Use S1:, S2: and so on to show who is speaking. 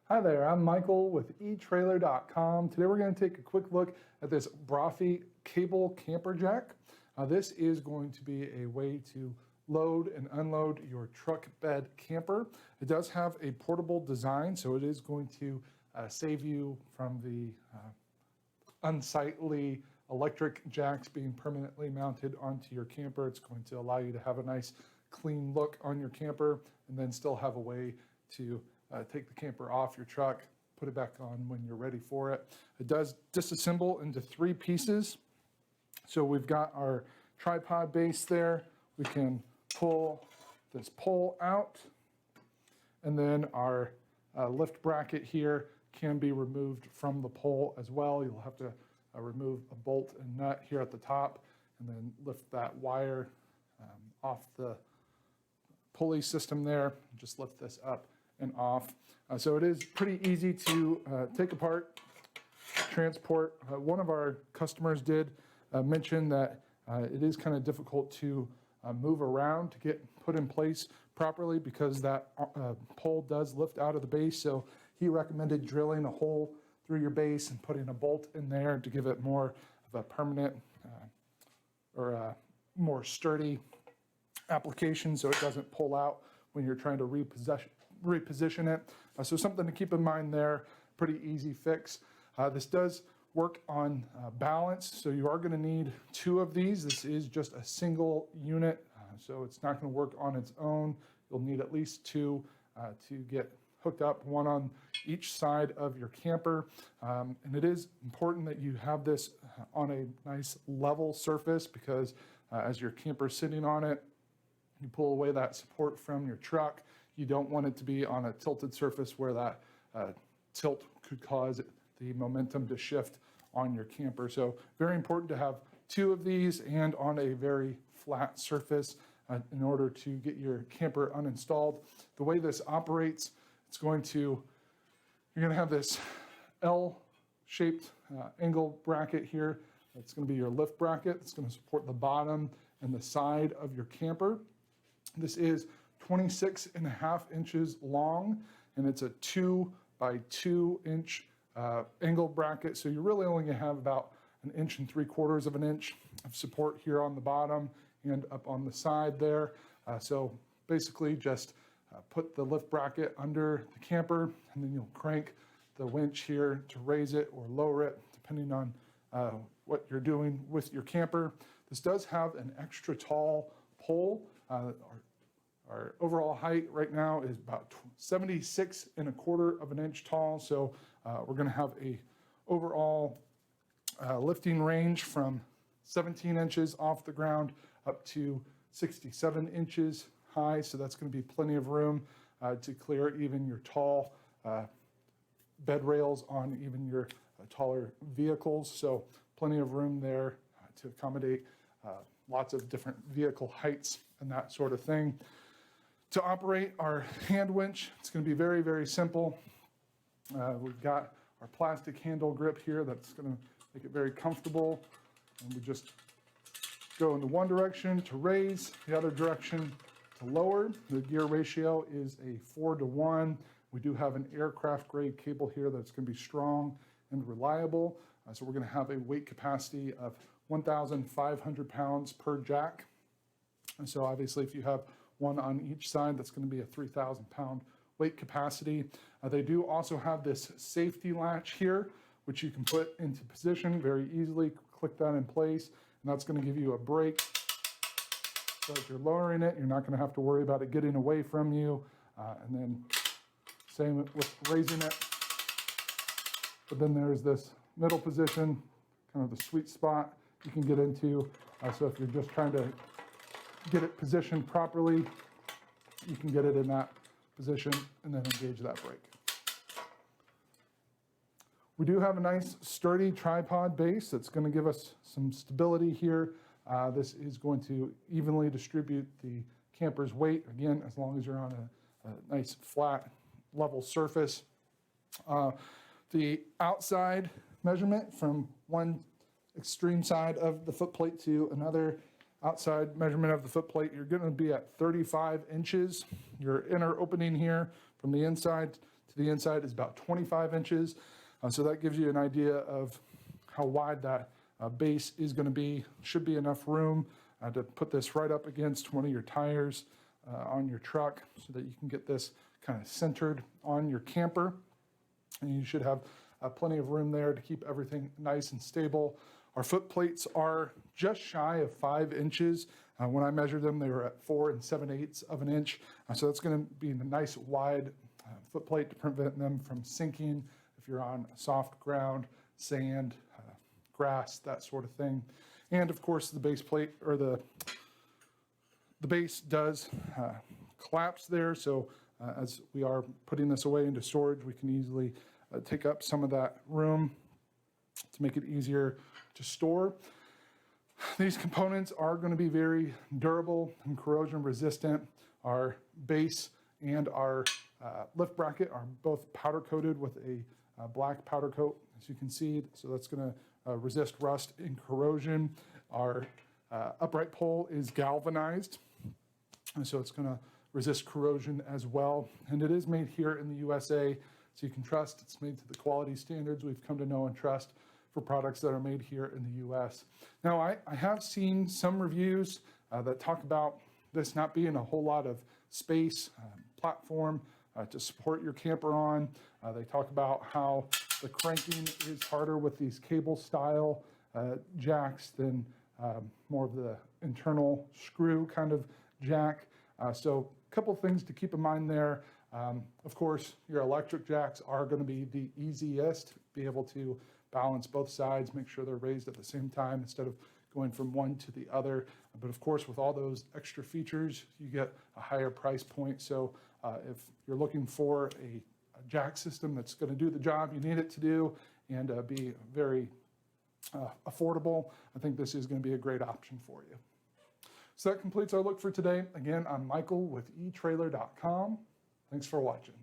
S1: Hi there, I'm Michael with Etrailer.com. Today we're going to take a quick look at this Brophy Cable Camper Jack. This is going to be a way to load and unload your truck bed camper. It does have a portable design, so it is going to save you from the unsightly electric jacks being permanently mounted onto your camper. It's going to allow you to have a nice clean look on your camper and then still have a way to take the camper off your truck, put it back on when you're ready for it. It does disassemble into 3 pieces. So we've got our tripod base there. We can pull this pole out, and then our lift bracket here can be removed from the pole as well. You'll have to remove a bolt and nut here at the top and then lift that wire off the pulley system there. Just lift this up and off. So it is pretty easy to take apart, transport. One of our customers did mention that it is kind of difficult to move around to get put in place properly because that pole does lift out of the base. So he recommended drilling a hole through your base and putting a bolt in there to give it more of a permanent or a more sturdy application so it doesn't pull out when you're trying to reposition it. So something to keep in mind there, pretty easy fix. This does work on balance, so you are going to need 2 of these. This is just a single unit, so it's not going to work on its own. You'll need at least 2 to get hooked up, 1 on each side of your camper. And it is important that you have this on a nice level surface because as your camper's sitting on it, you pull away that support from your truck. You don't want it to be on a tilted surface where that tilt could cause the momentum to shift on your camper. So very important to have 2 of these and on a very flat surface in order to get your camper uninstalled. The way this operates, you're going to have this L-shaped angle bracket here. That's going to be your lift bracket. It's going to support the bottom and the side of your camper. This is 26.5 inches long, and it's a 2 by 2 inch angle bracket. So you're really only going to have about 1 3/4 inch of support here on the bottom and up on the side there. So basically just put the lift bracket under the camper, and then you'll crank the winch here to raise it or lower it, depending on what you're doing with your camper. This does have an extra tall pole. Our overall height right now is about 76.25 inch tall. So we're going to have a overall lifting range from 17 inches off the ground up to 67 inches high. So that's going to be plenty of room to clear even your tall bed rails on even your taller vehicles. So plenty of room there to accommodate lots of different vehicle heights and that sort of thing. To operate our hand winch, it's going to be very, very simple. We've got our plastic handle grip here that's going to make it very comfortable. And we just go into one direction to raise, the other direction to lower. The gear ratio is a 4-to-1. We do have an aircraft grade cable here that's going to be strong and reliable. So we're going to have a weight capacity of 1,500 pounds per jack. And so obviously if you have 1 on each side, that's going to be a 3,000 pound weight capacity. They do also have this safety latch here, which you can put into position very easily. Click that in place, and that's going to give you a brake. So as you're lowering it, you're not going to have to worry about it getting away from you. And then same with raising it. But then there's this middle position, kind of the sweet spot you can get into. So if you're just trying to get it positioned properly, you can get it in that position and then engage that brake. We do have a nice sturdy tripod base that's going to give us some stability here. This is going to evenly distribute the camper's weight, again, as long as you're on a nice flat level surface. The outside measurement from one extreme side of the footplate to another outside measurement of the footplate, you're going to be at 35 inches. Your inner opening here from the inside to the inside is about 25 inches. So that gives you an idea of how wide that base is going to be. Should be enough room to put this right up against one of your tires on your truck so that you can get this kind of centered on your camper. And you should have plenty of room there to keep everything nice and stable. Our foot plates are just shy of 5 inches. When I measured them, they were at 4 7/8 of an inch. So that's going to be a nice wide foot plate to prevent them from sinking if you're on soft ground, sand, grass, that sort of thing. And of course, the base plate, or the base does collapse there. So as we are putting this away into storage, we can easily take up some of that room to make it easier to store. These components are going to be very durable and corrosion resistant. Our base and our lift bracket are both powder coated with a black powder coat, as you can see. So that's going to resist rust and corrosion. Our upright pole is galvanized, and so it's going to resist corrosion as well. And it is made here in the USA, so you can trust it's made to the quality standards we've come to know and trust for products that are made here in the US. Now, I have seen some reviews that talk about this not being a whole lot of space, platform to support your camper on. They talk about how the cranking is harder with these cable style jacks than more of the internal screw kind of jack. So a couple things to keep in mind there. Of course, your electric jacks are going to be the easiest, be able to balance both sides, make sure they're raised at the same time instead of going from one to the other. But of course, with all those extra features, you get a higher price point. So if you're looking for a jack system that's going to do the job you need it to do and be very affordable, I think this is going to be a great option for you. So that completes our look for today. Again, I'm Michael with Etrailer.com. Thanks for watching.